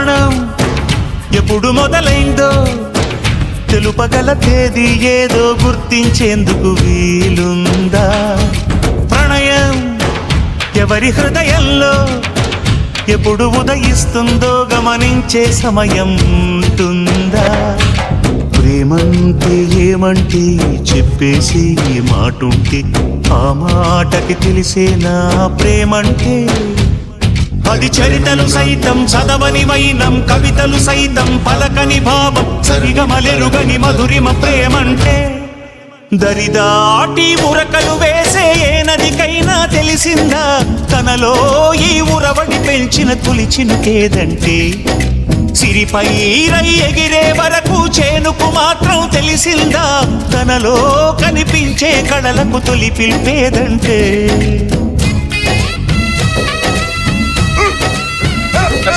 ప్రయాణం ఎప్పుడు మొదలైందో తెలుపగల తేదీ ఏదో గుర్తించేందుకు వీలుందా? ప్రణయం ఎవరి హృదయంలో ఎప్పుడు ఉదయిస్తుందో గమనించే సమయం ఉంటుందా? ప్రేమంటే ఏమంటే చెప్పేసి మాటుంటే ఆ మాటకి తెలిసేనా ప్రేమంటే? అది చరితలు సైతం చదవని వైనం, కవితలు సైతం పలకని భావం, సరిగమలెరుగని మధురిమ ప్రేమంటే. దరిదాటి ఉరకలు వేసే ఏ నదికైనా తెలిసిందా తనలో ఈ ఉరవడి పెంచిన తొలి చినుకేదంటే? సిరిపై రై ఎగిరే వరకు చేనుకు మాత్రం తెలిసిందా తనలో కనిపించే కళలకు తొలి పిలిపేదంటే?